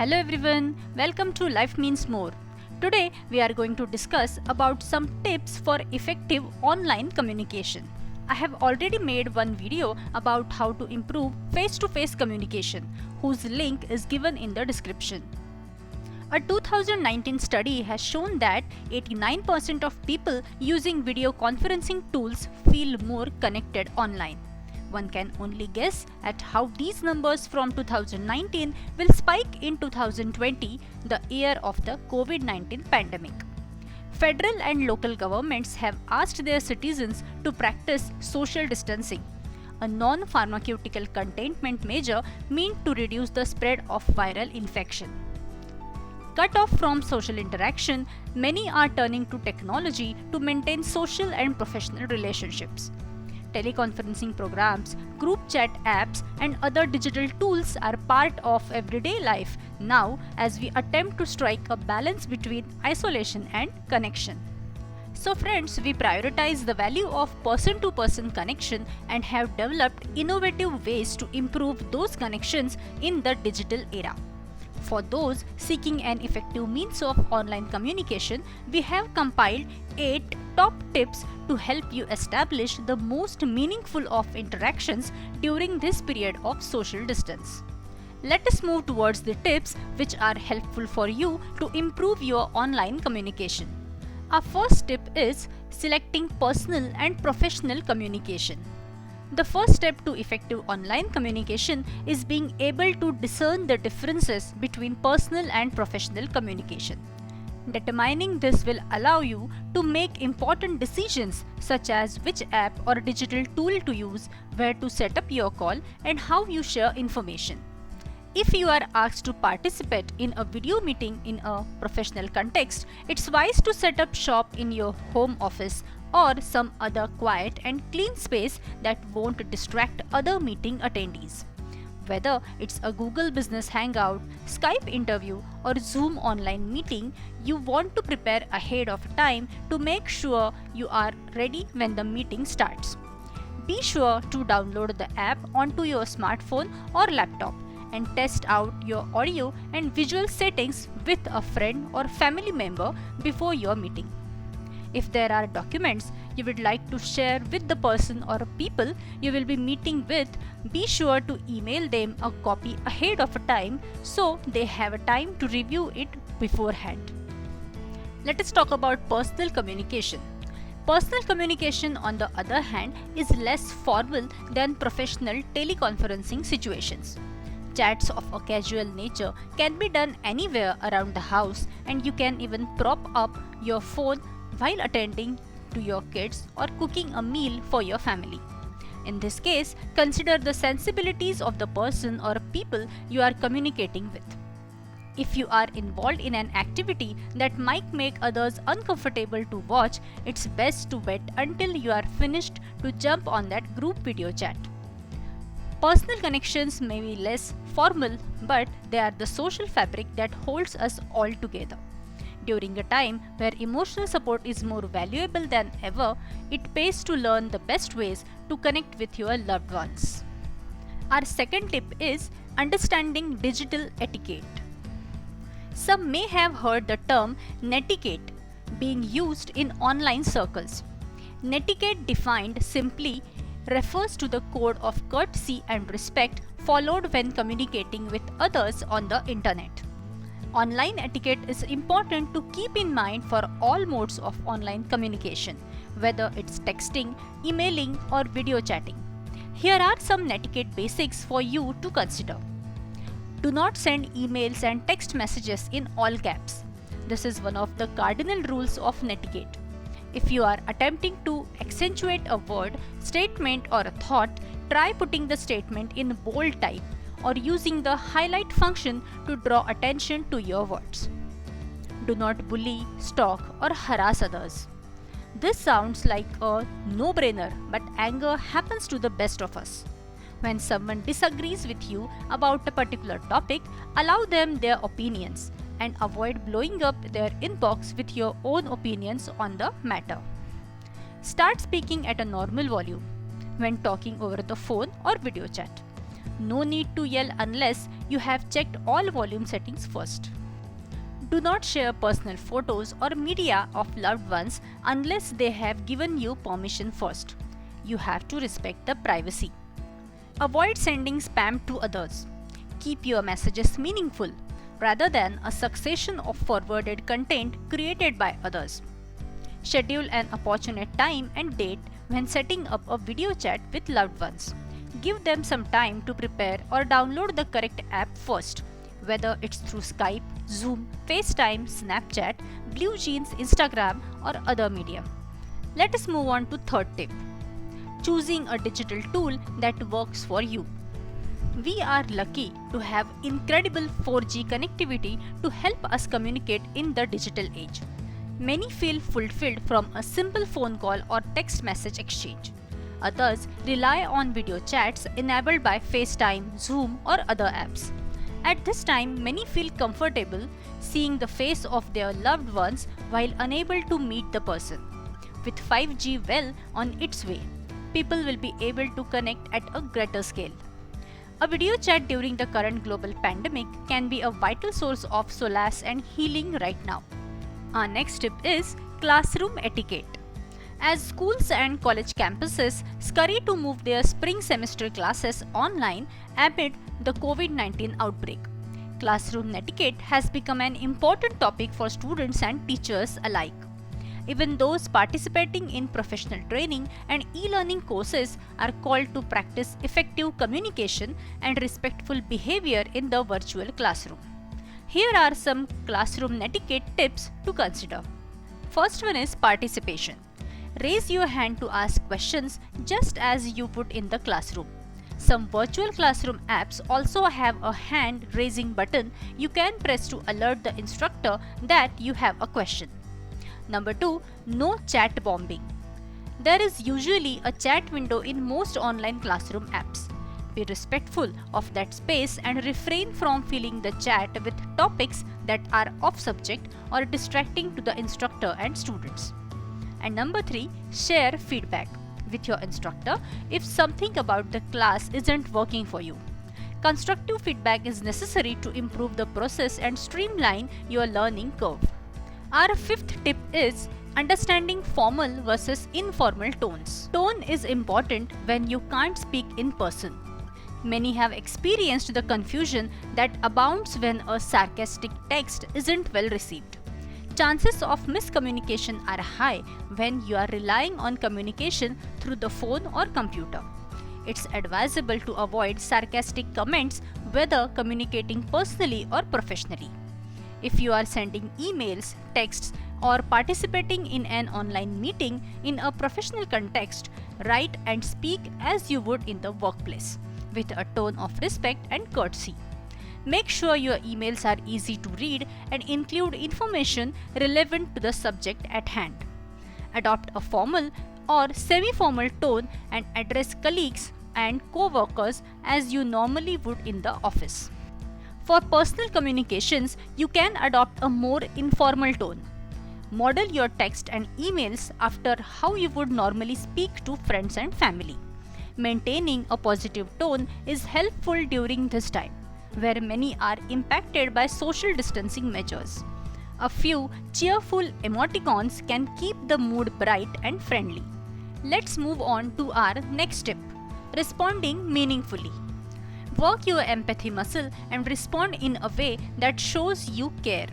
Hello everyone, welcome to Life Means More. Today we are going to discuss about some tips for effective online communication. I have already made one video about how to improve face-to-face communication, whose link is given in the description. A 2019 study has shown that 89% of people using video conferencing tools feel more connected online. One can only guess at how these numbers from 2019 will spike in 2020, the year of the COVID-19 pandemic. Federal and local governments have asked their citizens to practice social distancing, a non-pharmaceutical containment measure meant to reduce the spread of viral infection. Cut off from social interaction, many are turning to technology to maintain social and professional relationships. Teleconferencing programs, group chat apps, and other digital tools are part of everyday life now as we attempt to strike a balance between isolation and connection. So friends, we prioritize the value of person-to-person connection and have developed innovative ways to improve those connections in the digital era. For those seeking an effective means of online communication, we have compiled 8 top tips to help you establish the most meaningful of interactions during this period of social distance. Let us move towards the tips which are helpful for you to improve your online communication. Our first tip is selecting personal and professional communication. The first step to effective online communication is being able to discern the differences between personal and professional communication. Determining this will allow you to make important decisions such as which app or digital tool to use, where to set up your call, and how you share information. If you are asked to participate in a video meeting in a professional context, it's wise to set up shop in your home office or some other quiet and clean space that won't distract other meeting attendees. Whether it's a Google Business Hangout, Skype interview, or Zoom online meeting, you want to prepare ahead of time to make sure you are ready when the meeting starts. Be sure to download the app onto your smartphone or laptop and test out your audio and visual settings with a friend or family member before your meeting. If there are documents you would like to share with the person or people you will be meeting with, be sure to email them a copy ahead of time so they have a time to review it beforehand. Let us talk about personal communication. Personal communication, on the other hand, is less formal than professional teleconferencing situations. Chats of a casual nature can be done anywhere around the house, and you can even prop up your phone while attending to your kids or cooking a meal for your family. In this case, consider the sensibilities of the person or people you are communicating with. If you are involved in an activity that might make others uncomfortable to watch, it's best to wait until you are finished to jump on that group video chat. Personal connections may be less formal, but they are the social fabric that holds us all together. During a time where emotional support is more valuable than ever, it pays to learn the best ways to connect with your loved ones. Our second tip is understanding digital etiquette. Some may have heard the term netiquette being used in online circles. Netiquette, defined simply, refers to the code of courtesy and respect followed when communicating with others on the internet. Online etiquette is important to keep in mind for all modes of online communication, whether it's texting, emailing, or video chatting. Here are some netiquette basics for you to consider. Do not send emails and text messages in all caps. This is one of the cardinal rules of netiquette. If you are attempting to accentuate a word, statement, or a thought, try putting the statement in bold type or using the highlight function to draw attention to your words. Do not bully, stalk, or harass others. This sounds like a no-brainer, but anger happens to the best of us. When someone disagrees with you about a particular topic, allow them their opinions and avoid blowing up their inbox with your own opinions on the matter. Start speaking at a normal volume when talking over the phone or video chat. No need to yell unless you have checked all volume settings first. Do not share personal photos or media of loved ones unless they have given you permission first. You have to respect the privacy. Avoid sending spam to others. Keep your messages meaningful rather than a succession of forwarded content created by others. Schedule an opportune time and date when setting up a video chat with loved ones. Give them some time to prepare or download the correct app first, whether it's through Skype, Zoom, FaceTime, Snapchat, BlueJeans, Instagram, or other media. Let us move on to third tip. Choosing a digital tool that works for you. We are lucky to have incredible 4G connectivity to help us communicate in the digital age. Many feel fulfilled from a simple phone call or text message exchange. Others rely on video chats enabled by FaceTime, Zoom, or other apps. At this time, many feel comfortable seeing the face of their loved ones while unable to meet the person. With 5G well on its way, people will be able to connect at a greater scale. A video chat during the current global pandemic can be a vital source of solace and healing right now. Our next tip is classroom etiquette. As schools and college campuses scurry to move their spring semester classes online amid the COVID-19 outbreak, classroom etiquette has become an important topic for students and teachers alike. Even those participating in professional training and e-learning courses are called to practice effective communication and respectful behavior in the virtual classroom. Here are some classroom etiquette tips to consider. First one is participation. Raise your hand to ask questions just as you would in the classroom. Some virtual classroom apps also have a hand raising button you can press to alert the instructor that you have a question. Number 2. No chat bombing. There is usually a chat window in most online classroom apps. Be respectful of that space and refrain from filling the chat with topics that are off subject or distracting to the instructor and students. And number 3, share feedback with your instructor if something about the class isn't working for you. Constructive feedback is necessary to improve the process and streamline your learning curve. Our fifth tip is understanding formal versus informal tones. Tone is important when you can't speak in person. Many have experienced the confusion that abounds when a sarcastic text isn't well received. Chances of miscommunication are high when you are relying on communication through the phone or computer. It's advisable to avoid sarcastic comments whether communicating personally or professionally. If you are sending emails, texts, or participating in an online meeting in a professional context, write and speak as you would in the workplace, with a tone of respect and courtesy. Make sure your emails are easy to read and include information relevant to the subject at hand. Adopt a formal or semi-formal tone and address colleagues and co-workers as you normally would in the office. For personal communications, you can adopt a more informal tone. Model your text and emails after how you would normally speak to friends and family. Maintaining a positive tone is helpful during this time, where many are impacted by social distancing measures. A few cheerful emoticons can keep the mood bright and friendly. Let's move on to our next tip: responding meaningfully. Work your empathy muscle and respond in a way that shows you care.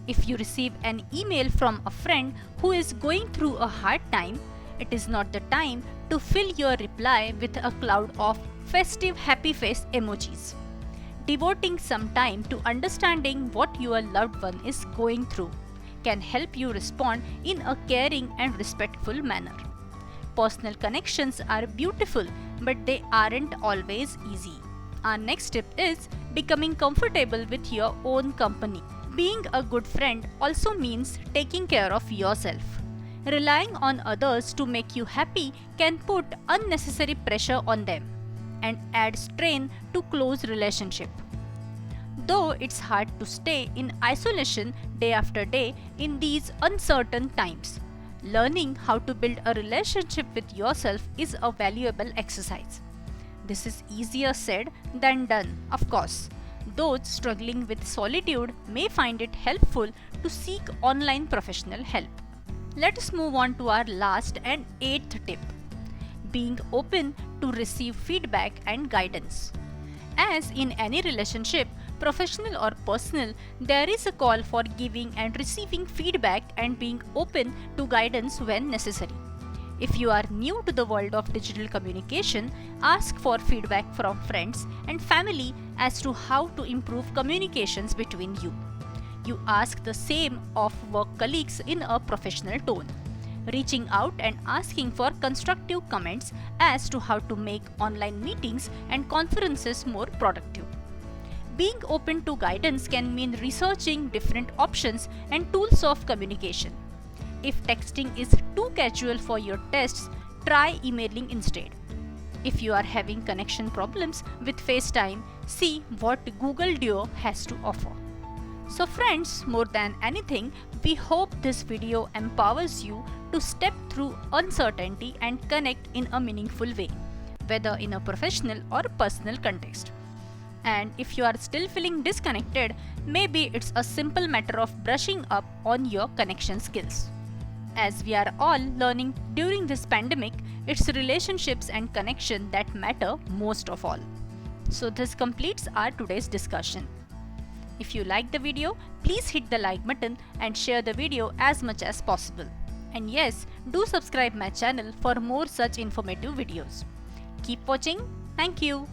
If you receive an email from a friend who is going through a hard time, it is not the time to fill your reply with a cloud of festive happy face emojis. Devoting some time to understanding what your loved one is going through can help you respond in a caring and respectful manner. Personal connections are beautiful, but they aren't always easy. Our next tip is becoming comfortable with your own company. Being a good friend also means taking care of yourself. Relying on others to make you happy can put unnecessary pressure on them and add strain to close relationship. Though it's hard to stay in isolation day after day in these uncertain times, learning how to build a relationship with yourself is a valuable exercise. This is easier said than done, of course. Those struggling with solitude may find it helpful to seek online professional help. Let us move on to our last and eighth tip: being open to receive feedback and guidance. As in any relationship, professional or personal, there is a call for giving and receiving feedback and being open to guidance when necessary. If you are new to the world of digital communication, ask for feedback from friends and family as to how to improve communications between you. You ask the same of work colleagues in a professional tone, reaching out and asking for constructive comments as to how to make online meetings and conferences more productive. Being open to guidance can mean researching different options and tools of communication. If texting is too casual for your tests, try emailing instead. If you are having connection problems with FaceTime, see what Google Duo has to offer. So friends, more than anything, we hope this video empowers you to step through uncertainty and connect in a meaningful way, whether in a professional or personal context. And if you are still feeling disconnected, maybe it's a simple matter of brushing up on your connection skills. As we are all learning during this pandemic, it's relationships and connection that matter most of all. So this completes our today's discussion. If you like the video, please hit the like button and share the video as much as possible. And yes, do subscribe my channel for more such informative videos. Keep watching. Thank you.